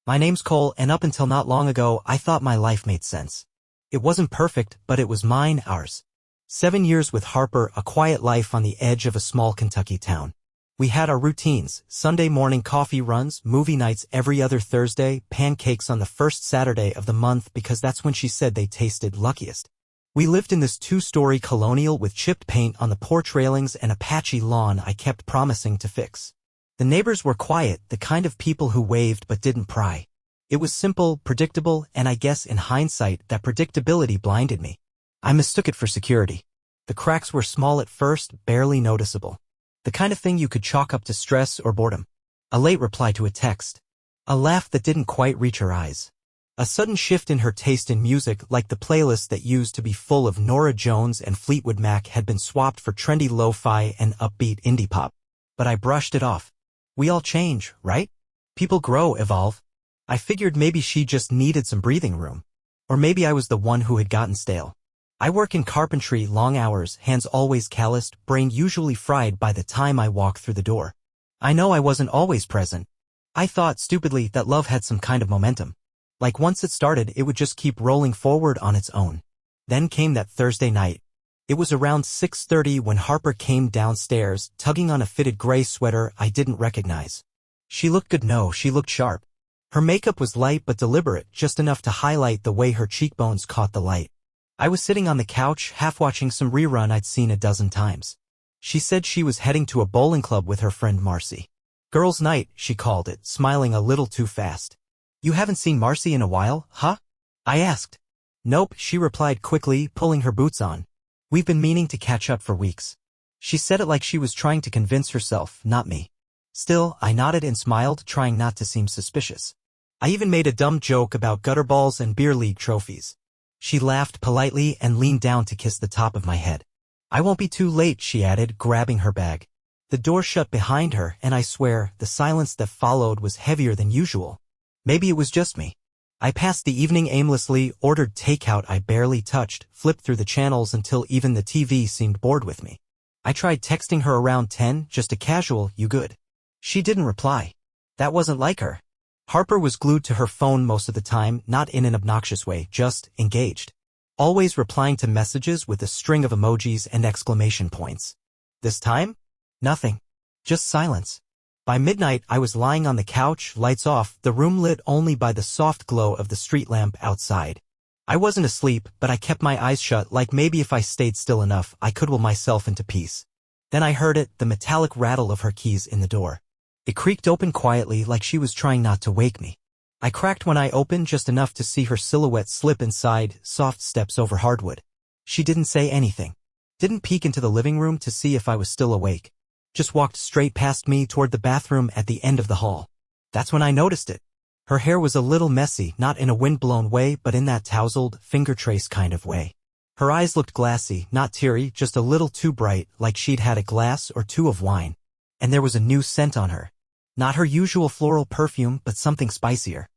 My name's Cole, and up until not long ago, I thought my life made sense. It wasn't perfect, but it was mine, ours. 7 years with Harper, a quiet life on the edge of a small Kentucky town. We had our routines: Sunday morning coffee runs, movie nights every other Thursday, pancakes on the first Saturday of the month because that's when she said they tasted luckiest. We lived in this 2-story colonial with chipped paint on the porch railings and a patchy lawn I kept promising to fix. The neighbors were quiet, the kind of people who waved but didn't pry. It was simple, predictable, and I guess in hindsight that predictability blinded me. I mistook it for security. The cracks were small at first, barely noticeable. The kind of thing you could chalk up to stress or boredom. A late reply to a text. A laugh that didn't quite reach her eyes. A sudden shift in her taste in music, like the playlist that used to be full of Norah Jones and Fleetwood Mac had been swapped for trendy lo-fi and upbeat indie pop. But I brushed it off. We all change, right? People grow, evolve. I figured maybe she just needed some breathing room. Or maybe I was the one who had gotten stale. I work in carpentry, long hours, hands always calloused, brain usually fried by the time I walk through the door. I know I wasn't always present. I thought, stupidly, that love had some kind of momentum. Like once it started, it would just keep rolling forward on its own. Then came that Thursday night. It was around 6:30 when Harper came downstairs, tugging on a fitted gray sweater I didn't recognize. She looked good. No, she looked sharp. Her makeup was light but deliberate, just enough to highlight the way her cheekbones caught the light. I was sitting on the couch, half watching some rerun I'd seen a dozen times. She said she was heading to a bowling club with her friend Marcy. Girls' night, she called it, smiling a little too fast. You haven't seen Marcy in a while, huh? I asked. Nope, she replied quickly, pulling her boots on. We've been meaning to catch up for weeks. She said it like she was trying to convince herself, not me. Still, I nodded and smiled, trying not to seem suspicious. I even made a dumb joke about gutter balls and beer league trophies. She laughed politely and leaned down to kiss the top of my head. I won't be too late, she added, grabbing her bag. The door shut behind her, and I swear, the silence that followed was heavier than usual. Maybe it was just me. I passed the evening aimlessly, ordered takeout I barely touched, flipped through the channels until even the TV seemed bored with me. I tried texting her around 10, just a casual, "You good?" She didn't reply. That wasn't like her. Harper was glued to her phone most of the time, not in an obnoxious way, just engaged. Always replying to messages with a string of emojis and exclamation points. This time? Nothing. Just silence. By midnight, I was lying on the couch, lights off, the room lit only by the soft glow of the street lamp outside. I wasn't asleep, but I kept my eyes shut, like maybe if I stayed still enough, I could will myself into peace. Then I heard it, the metallic rattle of her keys in the door. It creaked open quietly, like she was trying not to wake me. I cracked one eye open just enough to see her silhouette slip inside, soft steps over hardwood. She didn't say anything. Didn't peek into the living room to see if I was still awake. Just walked straight past me toward the bathroom at the end of the hall. That's when I noticed it. Her hair was a little messy, not in a wind-blown way, but in that tousled, finger-trace kind of way. Her eyes looked glassy, not teary, just a little too bright, like she'd had a glass or two of wine. And there was a new scent on her. Not her usual floral perfume, but something spicier.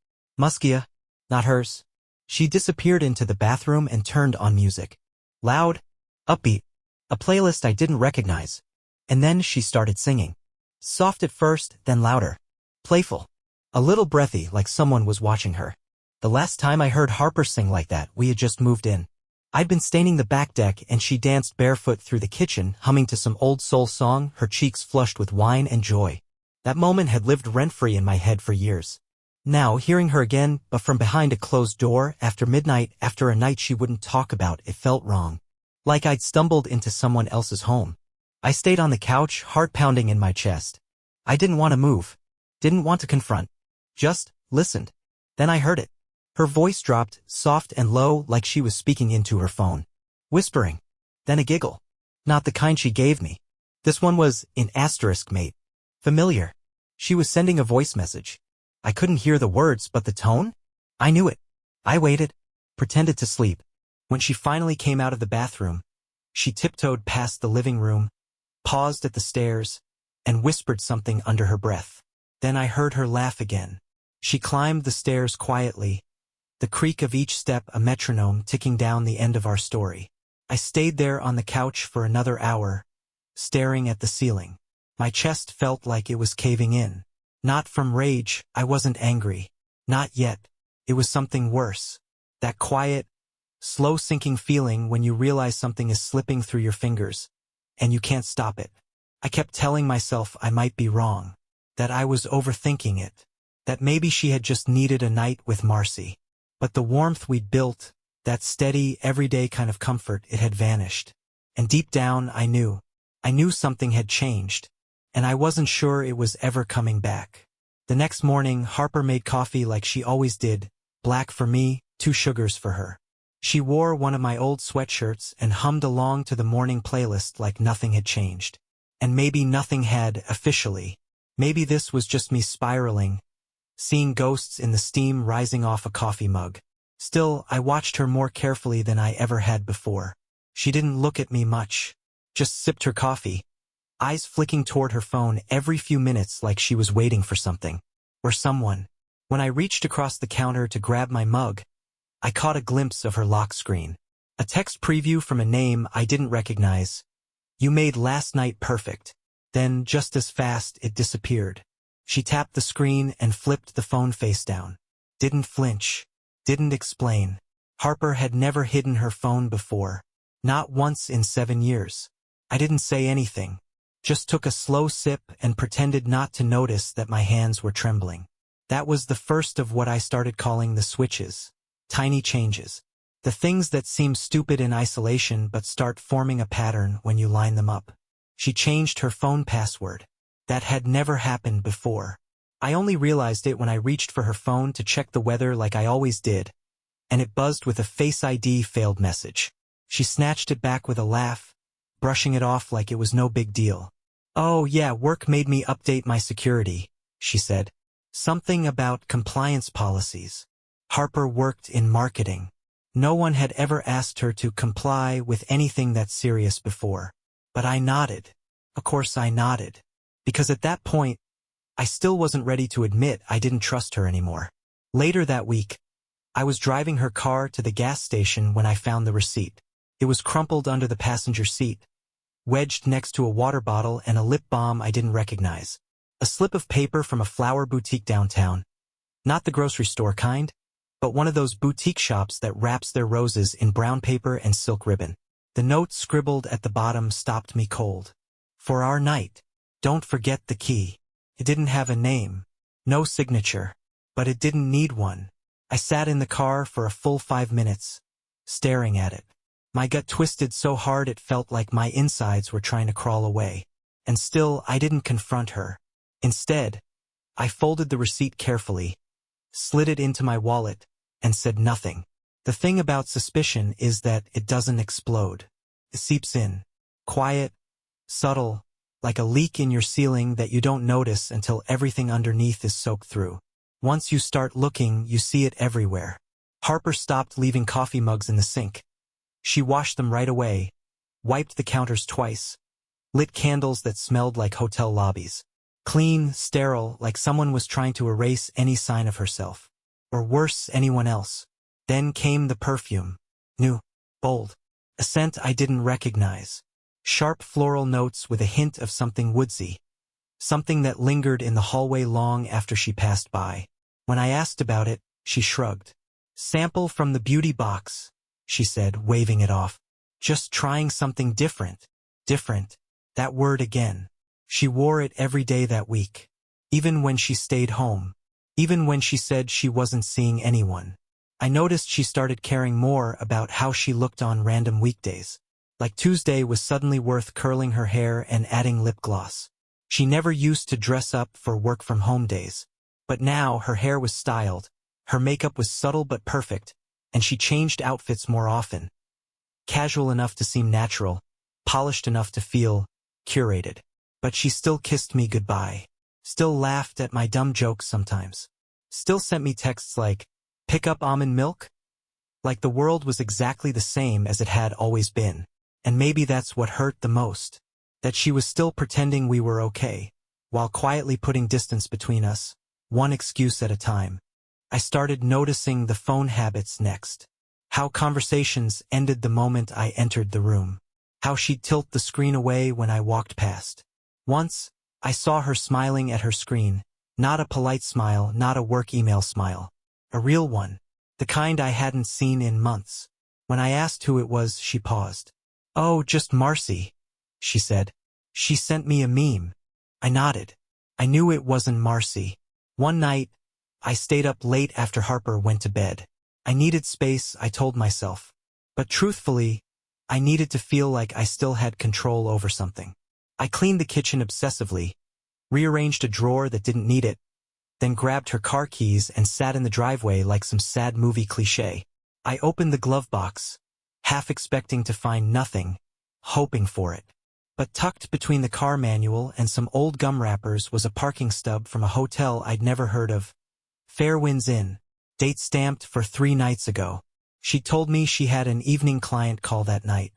Muskier. Not hers. She disappeared into the bathroom and turned on music. Loud. Upbeat. A playlist I didn't recognize. And then she started singing. Soft at first, then louder. Playful. A little breathy, like someone was watching her. The last time I heard Harper sing like that, we had just moved in. I'd been staining the back deck and she danced barefoot through the kitchen, humming to some old soul song, her cheeks flushed with wine and joy. That moment had lived rent-free in my head for years. Now, hearing her again, but from behind a closed door, after midnight, after a night she wouldn't talk about, it felt wrong. Like I'd stumbled into someone else's home. I stayed on the couch, heart pounding in my chest. I didn't want to move. Didn't want to confront. Just listened. Then I heard it. Her voice dropped, soft and low, like she was speaking into her phone. Whispering. Then a giggle. Not the kind she gave me. This one was, in asterisk mate. Familiar. She was sending a voice message. I couldn't hear the words, but the tone? I knew it. I waited. Pretended to sleep. When she finally came out of the bathroom, she tiptoed past the living room, paused at the stairs, and whispered something under her breath. Then I heard her laugh again. She climbed the stairs quietly, the creak of each step a metronome ticking down the end of our story. I stayed there on the couch for another hour, staring at the ceiling. My chest felt like it was caving in. Not from rage, I wasn't angry. Not yet. It was something worse. That quiet, slow sinking feeling when you realize something is slipping through your fingers, and you can't stop it. I kept telling myself I might be wrong, that I was overthinking it, that maybe she had just needed a night with Marcy. But the warmth we'd built, that steady, everyday kind of comfort, it had vanished. And deep down, I knew something had changed, and I wasn't sure it was ever coming back. The next morning, Harper made coffee like she always did, black for me, 2 sugars for her. She wore one of my old sweatshirts and hummed along to the morning playlist like nothing had changed. And maybe nothing had, officially. Maybe this was just me spiraling, seeing ghosts in the steam rising off a coffee mug. Still, I watched her more carefully than I ever had before. She didn't look at me much, just sipped her coffee, eyes flicking toward her phone every few minutes like she was waiting for something. Or someone. When I reached across the counter to grab my mug, I caught a glimpse of her lock screen. A text preview from a name I didn't recognize. "You made last night perfect." Then, just as fast, it disappeared. She tapped the screen and flipped the phone face down. Didn't flinch. Didn't explain. Harper had never hidden her phone before. Not once in 7 years. I didn't say anything. Just took a slow sip and pretended not to notice that my hands were trembling. That was the first of what I started calling the switches. Tiny changes. The things that seem stupid in isolation but start forming a pattern when you line them up. She changed her phone password. That had never happened before. I only realized it when I reached for her phone to check the weather like I always did, and it buzzed with a Face ID failed message. She snatched it back with a laugh, brushing it off like it was no big deal. "Oh yeah, work made me update my security," she said. Something about compliance policies. Harper worked in marketing. No one had ever asked her to comply with anything that serious before. But I nodded. Of course I nodded. Because at that point, I still wasn't ready to admit I didn't trust her anymore. Later that week, I was driving her car to the gas station when I found the receipt. It was crumpled under the passenger seat, wedged next to a water bottle and a lip balm I didn't recognize. A slip of paper from a flower boutique downtown. Not the grocery store kind, but one of those boutique shops that wraps their roses in brown paper and silk ribbon. The note scribbled at the bottom stopped me cold. "For our night. Don't forget the key." It didn't have a name. No signature. But it didn't need one. I sat in the car for a full 5 minutes, staring at it. My gut twisted so hard it felt like my insides were trying to crawl away. And still, I didn't confront her. Instead, I folded the receipt carefully, slid it into my wallet, and said nothing. The thing about suspicion is that it doesn't explode. It seeps in. Quiet, subtle, like a leak in your ceiling that you don't notice until everything underneath is soaked through. Once you start looking, you see it everywhere. Harper stopped leaving coffee mugs in the sink. She washed them right away, wiped the counters twice, lit candles that smelled like hotel lobbies. Clean, sterile, like someone was trying to erase any sign of herself. Or worse, anyone else. Then came the perfume. New, bold. A scent I didn't recognize. Sharp floral notes with a hint of something woodsy. Something that lingered in the hallway long after she passed by. When I asked about it, she shrugged. "Sample from the beauty box," she said, waving it off. "Just trying something different." Different. That word again. She wore it every day that week. Even when she stayed home. Even when she said she wasn't seeing anyone. I noticed she started caring more about how she looked on random weekdays. Like Tuesday was suddenly worth curling her hair and adding lip gloss. She never used to dress up for work-from-home days. But now her hair was styled, her makeup was subtle but perfect, and she changed outfits more often. Casual enough to seem natural, polished enough to feel curated. But she still kissed me goodbye. Still laughed at my dumb jokes sometimes. Still sent me texts like, "Pick up almond milk?" Like the world was exactly the same as it had always been. And maybe that's what hurt the most. That she was still pretending we were okay, while quietly putting distance between us, one excuse at a time. I started noticing the phone habits next. How conversations ended the moment I entered the room. How she'd tilt the screen away when I walked past. Once, I saw her smiling at her screen. Not a polite smile, not a work email smile. A real one. The kind I hadn't seen in months. When I asked who it was, she paused. "Oh, just Marcy," she said. "She sent me a meme." I nodded. I knew it wasn't Marcy. One night, I stayed up late after Harper went to bed. I needed space, I told myself. But truthfully, I needed to feel like I still had control over something. I cleaned the kitchen obsessively, rearranged a drawer that didn't need it, then grabbed her car keys and sat in the driveway like some sad movie cliché. I opened the glove box, half expecting to find nothing, hoping for it. But tucked between the car manual and some old gum wrappers was a parking stub from a hotel I'd never heard of. Fairwinds Inn. Date stamped for 3 nights ago. She told me she had an evening client call that night.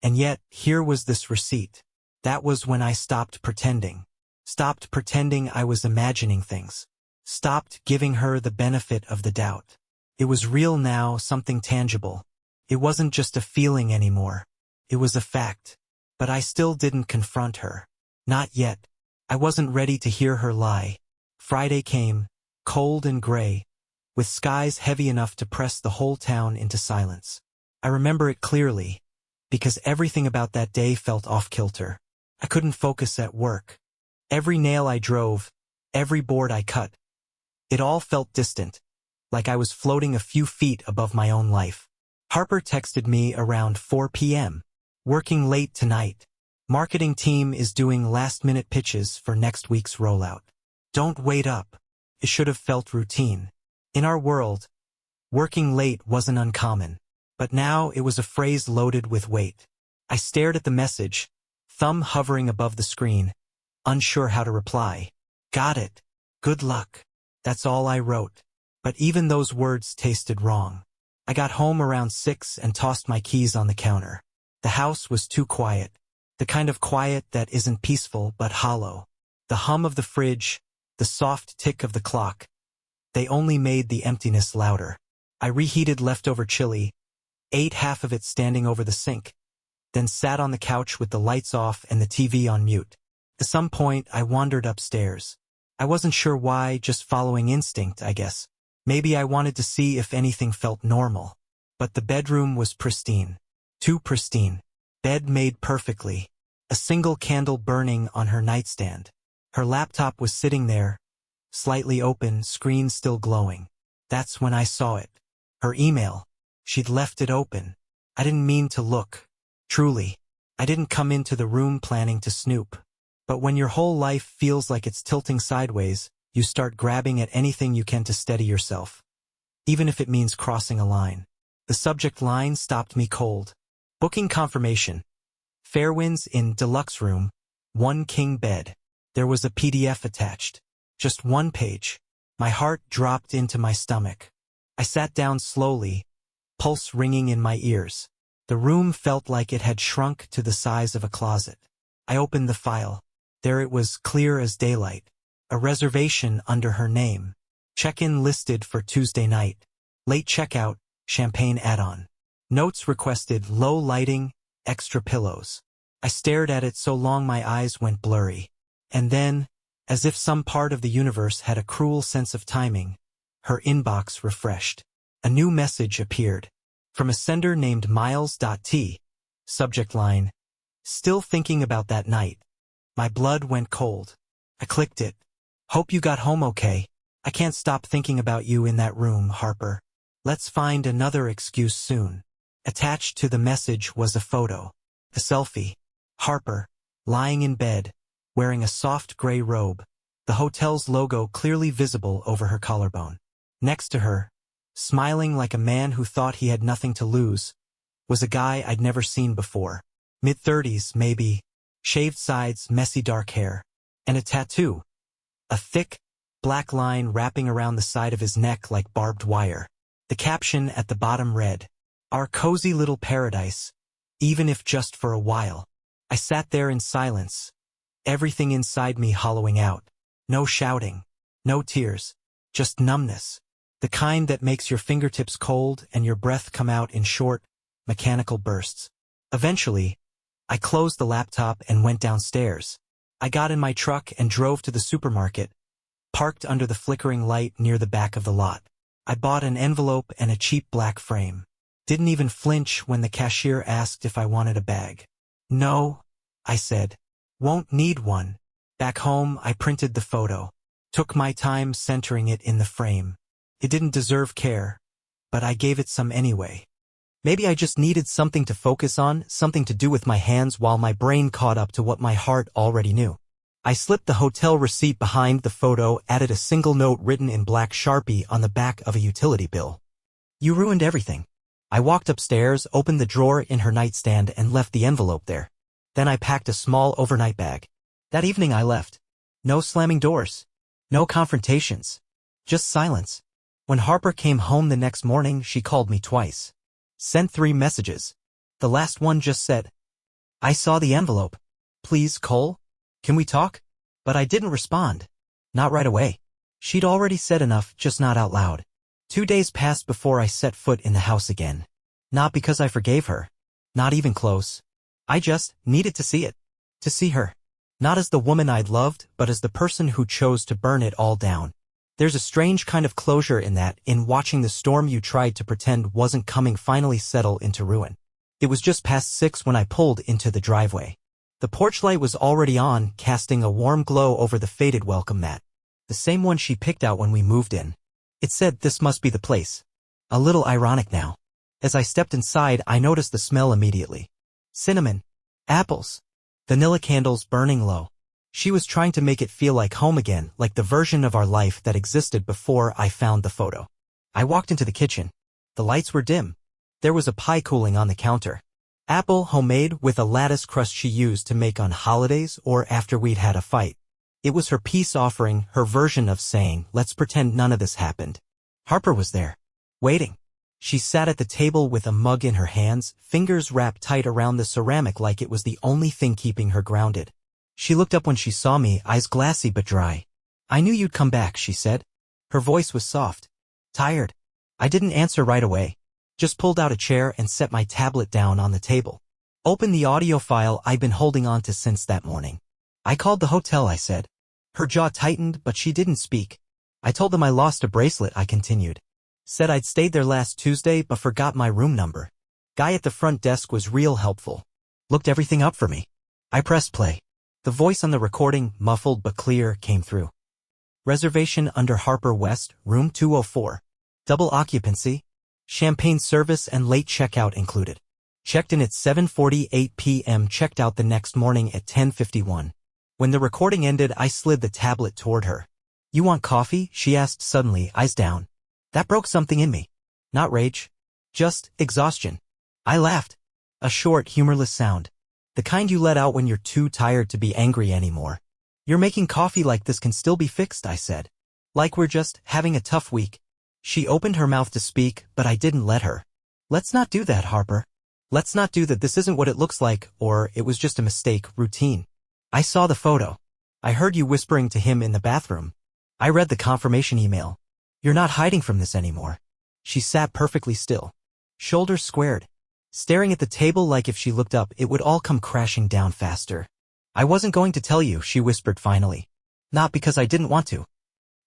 And yet, here was this receipt. That was when I stopped pretending. Stopped pretending I was imagining things. Stopped giving her the benefit of the doubt. It was real now, something tangible. It wasn't just a feeling anymore. It was a fact. But I still didn't confront her. Not yet. I wasn't ready to hear her lie. Friday came, cold and gray, with skies heavy enough to press the whole town into silence. I remember it clearly, because everything about that day felt off-kilter. I couldn't focus at work. Every nail I drove, every board I cut, it all felt distant, like I was floating a few feet above my own life. Harper texted me around 4 p.m. "Working late tonight. Marketing team is doing last-minute pitches for next week's rollout. Don't wait up." It should have felt routine. In our world, working late wasn't uncommon. But now it was a phrase loaded with weight. I stared at the message, thumb hovering above the screen, unsure how to reply. "Got it. Good luck." That's all I wrote. But even those words tasted wrong. I got home around 6 and tossed my keys on the counter. The house was too quiet. The kind of quiet that isn't peaceful but hollow. The hum of the fridge, the soft tick of the clock, they only made the emptiness louder. I reheated leftover chili, ate half of it standing over the sink, then sat on the couch with the lights off and the TV on mute. At some point, I wandered upstairs. I wasn't sure why, just following instinct, I guess. Maybe I wanted to see if anything felt normal. But the bedroom was pristine. Too pristine. Bed made perfectly. A single candle burning on her nightstand. Her laptop was sitting there, slightly open, screen still glowing. That's when I saw it. Her email. She'd left it open. I didn't mean to look. Truly. I didn't come into the room planning to snoop. But when your whole life feels like it's tilting sideways, you start grabbing at anything you can to steady yourself. Even if it means crossing a line. The subject line stopped me cold. Booking confirmation. Fairwinds Inn deluxe room, 1 king bed. There was a PDF attached. Just 1 page. My heart dropped into my stomach. I sat down slowly, pulse ringing in my ears. The room felt like it had shrunk to the size of a closet. I opened the file. There it was, clear as daylight. A reservation under her name. Check-in listed for Tuesday night. Late checkout, champagne add-on. Notes requested, low lighting, extra pillows. I stared at it so long my eyes went blurry. And then, as if some part of the universe had a cruel sense of timing, her inbox refreshed. A new message appeared. From a sender named Miles.T. Subject line. Still thinking about that night. My blood went cold. I clicked it. Hope you got home okay. I can't stop thinking about you in that room, Harper. Let's find another excuse soon. Attached to the message was a photo. A selfie. Harper, lying in bed, wearing a soft gray robe, the hotel's logo clearly visible over her collarbone. Next to her, smiling like a man who thought he had nothing to lose, was a guy I'd never seen before. Mid-30s, maybe, shaved sides, messy dark hair, and a tattoo. A thick, black line wrapping around the side of his neck like barbed wire. The caption at the bottom read, "Our cozy little paradise, even if just for a while." I sat there in silence, everything inside me hollowing out. No shouting, no tears, just numbness. The kind that makes your fingertips cold and your breath come out in short, mechanical bursts. Eventually, I closed the laptop and went downstairs. I got in my truck and drove to the supermarket, parked under the flickering light near the back of the lot. I bought an envelope and a cheap black frame. Didn't even flinch when the cashier asked if I wanted a bag. No, I said. Won't need one. Back home, I printed the photo. Took my time centering it in the frame. It didn't deserve care, but I gave it some anyway. Maybe I just needed something to focus on, something to do with my hands while my brain caught up to what my heart already knew. I slipped the hotel receipt behind the photo, added a single note written in black Sharpie on the back of a utility bill. You ruined everything. I walked upstairs, opened the drawer in her nightstand, and left the envelope there. Then I packed a small overnight bag. That evening I left. No slamming doors. No confrontations. Just silence. When Harper came home the next morning, she called me twice. Sent 3 messages. The last one just said, "I saw the envelope. Please, Cole? Can we talk?" But I didn't respond. Not right away. She'd already said enough, just not out loud. 2 days passed before I set foot in the house again. Not because I forgave her. Not even close. I just needed to see it. To see her. Not as the woman I'd loved, but as the person who chose to burn it all down. There's a strange kind of closure in that, in watching the storm you tried to pretend wasn't coming finally settle into ruin. It was just past 6 when I pulled into the driveway. The porch light was already on, casting a warm glow over the faded welcome mat. The same one she picked out when we moved in. It said, "This must be the place." A little ironic now. As I stepped inside, I noticed the smell immediately. Cinnamon. Apples. Vanilla candles burning low. She was trying to make it feel like home again, like the version of our life that existed before I found the photo. I walked into the kitchen. The lights were dim. There was a pie cooling on the counter. Apple, homemade, with a lattice crust she used to make on holidays or after we'd had a fight. It was her peace offering, her version of saying, "Let's pretend none of this happened." Harper was there. Waiting. She sat at the table with a mug in her hands, fingers wrapped tight around the ceramic like it was the only thing keeping her grounded. She looked up when she saw me, eyes glassy but dry. "I knew you'd come back," she said. Her voice was soft. "Tired?" I didn't answer right away. Just pulled out a chair and set my tablet down on the table. Opened the audio file I'd been holding on to since that morning. "I called the hotel," I said. Her jaw tightened, but she didn't speak. "I told them I lost a bracelet," I continued. "Said I'd stayed there last Tuesday but forgot my room number. Guy at the front desk was real helpful. Looked everything up for me." I pressed play. The voice on the recording, muffled but clear, came through. "Reservation under Harper West, room 204. Double occupancy. Champagne service and late checkout included. Checked in at 7:48 p.m. Checked out the next morning at 10:51. When the recording ended, I slid the tablet toward her. "You want coffee?" she asked suddenly, eyes down. That broke something in me. Not rage. Just exhaustion. I laughed. A short, humorless sound. The kind you let out when you're too tired to be angry anymore. "You're making coffee like this can still be fixed," I said. "Like we're just having a tough week." She opened her mouth to speak, but I didn't let her. "Let's not do that, Harper. Let's not do that. This isn't what it looks like, or it was just a mistake, routine. I saw the photo. I heard you whispering to him in the bathroom. I read the confirmation email. You're not hiding from this anymore." She sat perfectly still. Shoulders squared. Staring at the table like if she looked up, it would all come crashing down faster. "I wasn't going to tell you," she whispered finally. "Not because I didn't want to.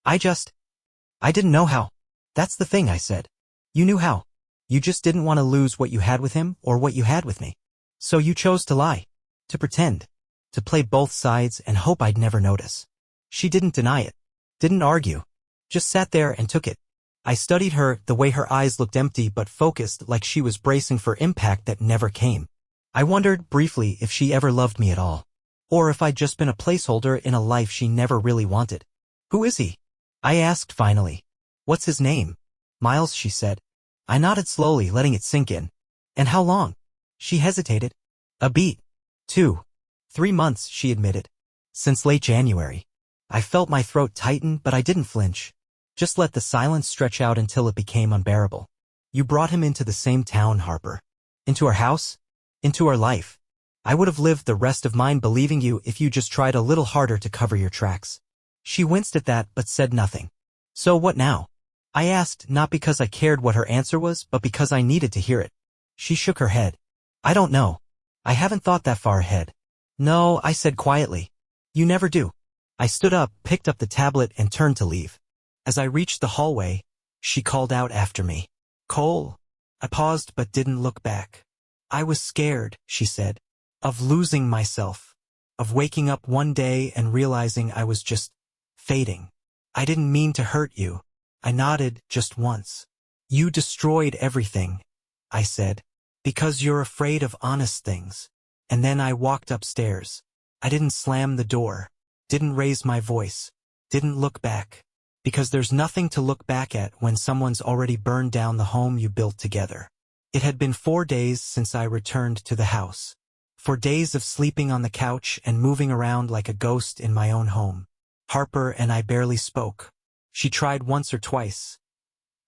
I didn't know how." "That's the thing," I said. "You knew how. You just didn't want to lose what you had with him or what you had with me. So you chose to lie. To pretend. To play both sides and hope I'd never notice." She didn't deny it. Didn't argue. Just sat there and took it. I studied her, the way her eyes looked empty but focused, like she was bracing for impact that never came. I wondered, briefly, if she ever loved me at all. Or if I'd just been a placeholder in a life she never really wanted. "Who is he?" I asked finally. "What's his name?" "Miles," she said. I nodded slowly, letting it sink in. "And how long?" She hesitated. "A beat. 2, 3 months," she admitted. "Since late January." I felt my throat tighten, but I didn't flinch. Just let the silence stretch out until it became unbearable. "You brought him into the same town, Harper. Into our house? Into our life. I would have lived the rest of mine believing you if you just tried a little harder to cover your tracks." She winced at that, but said nothing. "So what now?" I asked, not because I cared what her answer was, but because I needed to hear it. She shook her head. "I don't know. I haven't thought that far ahead." "No," I said quietly. "You never do." I stood up, picked up the tablet, and turned to leave. As I reached the hallway, she called out after me. Cole. I paused but didn't look back. I was scared, she said. Of losing myself. Of waking up one day and realizing I was just fading. I didn't mean to hurt you. I nodded just once. You destroyed everything, I said. Because you're afraid of honest things. And then I walked upstairs. I didn't slam the door. Didn't raise my voice. Didn't look back. Because there's nothing to look back at when someone's already burned down the home you built together. It had been 4 days since I returned to the house. 4 days of sleeping on the couch and moving around like a ghost in my own home. Harper and I barely spoke. She tried once or twice,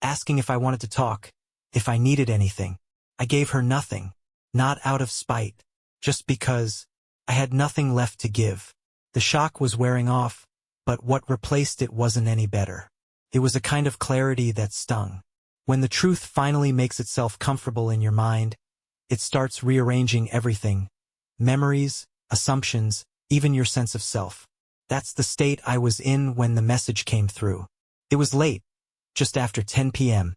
asking if I wanted to talk, if I needed anything. I gave her nothing, not out of spite, just because I had nothing left to give. The shock was wearing off, but what replaced it wasn't any better. It was a kind of clarity that stung. When the truth finally makes itself comfortable in your mind, it starts rearranging everything. Memories, assumptions, even your sense of self. That's the state I was in when the message came through. It was late, just after 10 p.m.,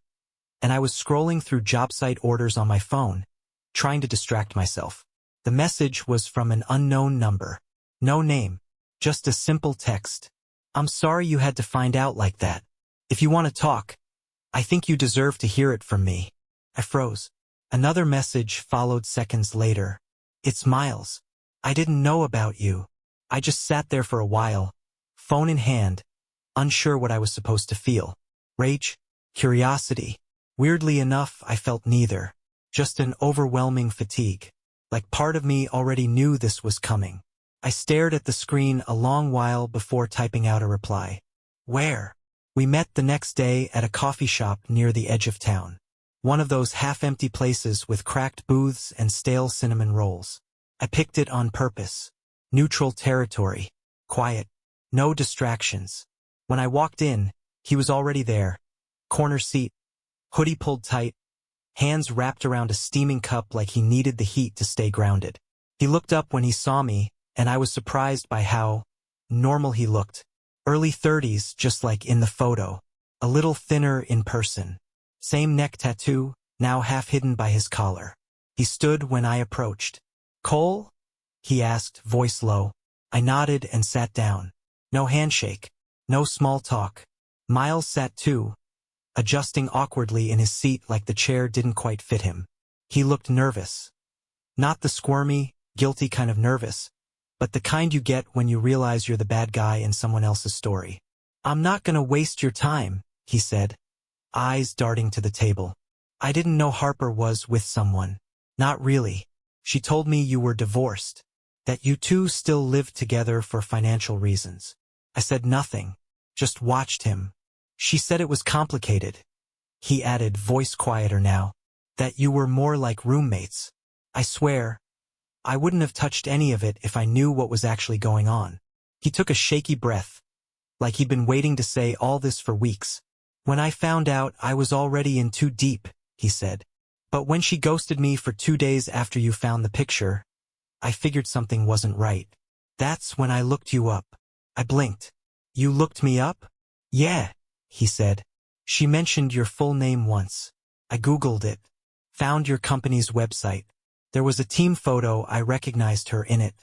and I was scrolling through job site orders on my phone, trying to distract myself. The message was from an unknown number. No name, just a simple text. I'm sorry you had to find out like that. If you want to talk, I think you deserve to hear it from me. I froze. Another message followed seconds later. It's Miles. I didn't know about you. I just sat there for a while, phone in hand, unsure what I was supposed to feel. Rage? Curiosity? Weirdly enough, I felt neither. Just an overwhelming fatigue. Like part of me already knew this was coming. I stared at the screen a long while before typing out a reply. Where? We met the next day at a coffee shop near the edge of town. One of those half-empty places with cracked booths and stale cinnamon rolls. I picked it on purpose. Neutral territory. Quiet. No distractions. When I walked in, he was already there. Corner seat. Hoodie pulled tight. Hands wrapped around a steaming cup like he needed the heat to stay grounded. He looked up when he saw me, and I was surprised by how normal he looked. Early 30s, just like in the photo. A little thinner in person. Same neck tattoo, now half hidden by his collar. He stood when I approached. Cole? He asked, voice low. I nodded and sat down. No handshake. No small talk. Miles sat too, adjusting awkwardly in his seat like the chair didn't quite fit him. He looked nervous. Not the squirmy, guilty kind of nervous, but the kind you get when you realize you're the bad guy in someone else's story. I'm not gonna waste your time, he said, eyes darting to the table. I didn't know Harper was with someone. Not really. She told me you were divorced, that you two still lived together for financial reasons. I said nothing, just watched him. She said it was complicated. He added, voice quieter now, that you were more like roommates. I swear, I wouldn't have touched any of it if I knew what was actually going on. He took a shaky breath, like he'd been waiting to say all this for weeks. When I found out, I was already in too deep, he said. But when she ghosted me for 2 days after you found the picture, I figured something wasn't right. That's when I looked you up. I blinked. You looked me up? Yeah, he said. She mentioned your full name once. I Googled it. Found your company's website. There was a team photo, I recognized her in it.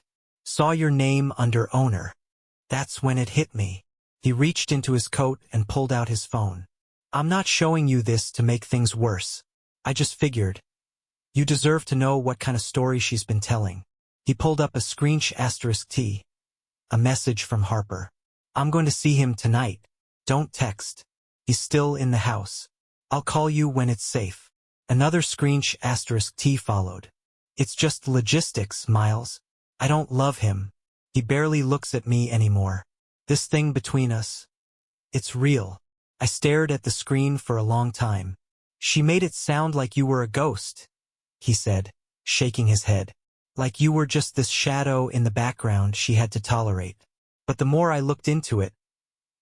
Saw your name under owner. That's when it hit me. He reached into his coat and pulled out his phone. I'm not showing you this to make things worse. I just figured. You deserve to know what kind of story she's been telling. He pulled up a screenshot *T. A message from Harper. I'm going to see him tonight. Don't text. He's still in the house. I'll call you when it's safe. Another screenshot *T followed. It's just logistics, Miles. I don't love him. He barely looks at me anymore. This thing between us. It's real. I stared at the screen for a long time. She made it sound like you were a ghost, he said, shaking his head. Like you were just this shadow in the background she had to tolerate. But the more I looked into it,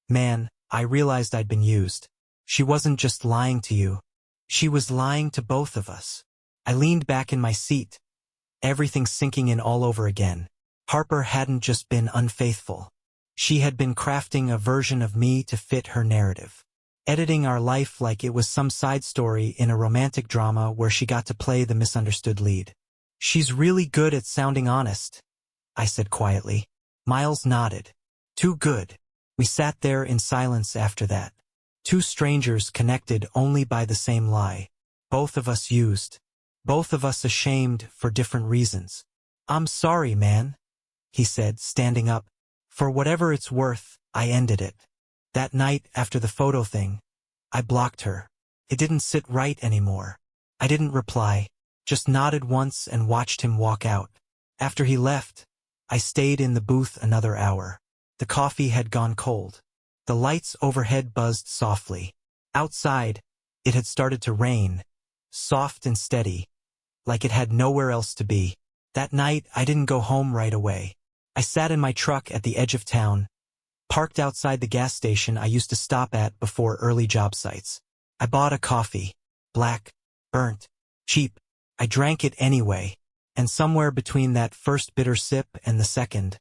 man, I realized I'd been used. She wasn't just lying to you. She was lying to both of us. I leaned back in my seat, everything sinking in all over again. Harper hadn't just been unfaithful. She had been crafting a version of me to fit her narrative. editing our life like it was some side story in a romantic drama where she got to play the misunderstood lead. She's really good at sounding honest, I said quietly. Miles nodded. Too good. We sat there in silence after that. Two strangers connected only by the same lie. Both of us used. Both of us ashamed for different reasons. I'm sorry, man, he said, standing up. For whatever it's worth, I ended it. That night after the photo thing, I blocked her. It didn't sit right anymore. I didn't reply, just nodded once and watched him walk out. After he left, I stayed in the booth another hour. The coffee had gone cold. The lights overhead buzzed softly. Outside, it had started to rain, soft and steady, like it had nowhere else to be. That night, I didn't go home right away. I sat in my truck at the edge of town, parked outside the gas station I used to stop at before early job sites. I bought a coffee. Black, burnt, cheap. I drank it anyway, and somewhere between that first bitter sip and the second,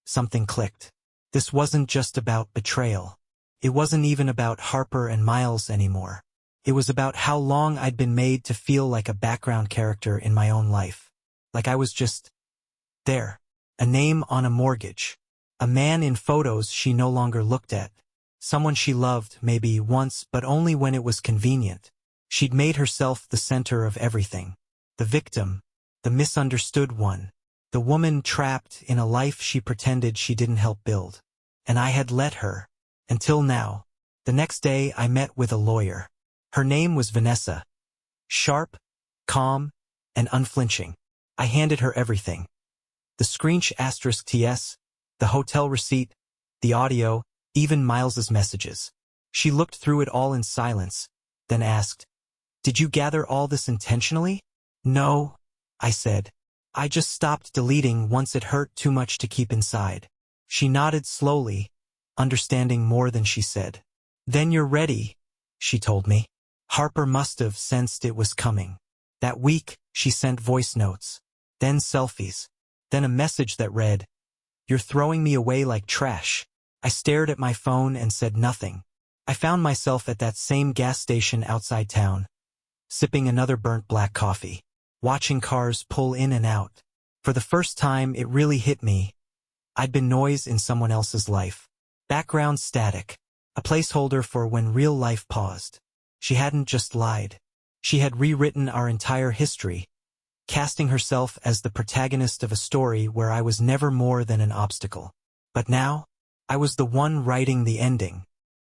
something clicked. This wasn't just about betrayal. It wasn't even about Harper and Miles anymore. It was about how long I'd been made to feel like a background character in my own life. Like I was just there. A name on a mortgage. A man in photos she no longer looked at. Someone she loved, maybe once, but only when it was convenient. She'd made herself the center of everything. The victim. The misunderstood one. The woman trapped in a life she pretended she didn't help build. And I had let her. Until now. The next day I met with a lawyer. Her name was Vanessa. Sharp, calm, and unflinching. I handed her everything. The screensh *TS, the hotel receipt, the audio, even Miles's messages. She looked through it all in silence, then asked, "Did you gather all this intentionally?" "No," I said. "I just stopped deleting once it hurt too much to keep inside." She nodded slowly, understanding more than she said. "Then you're ready," she told me. Harper must have sensed it was coming. That week, she sent voice notes, then selfies, then a message that read, "You're throwing me away like trash." I stared at my phone and said nothing. I found myself at that same gas station outside town, sipping another burnt black coffee, watching cars pull in and out. For the first time, it really hit me. I'd been noise in someone else's life. Background static. A placeholder for when real life paused. She hadn't just lied. She had rewritten our entire history, casting herself as the protagonist of a story where I was never more than an obstacle. But now, I was the one writing the ending.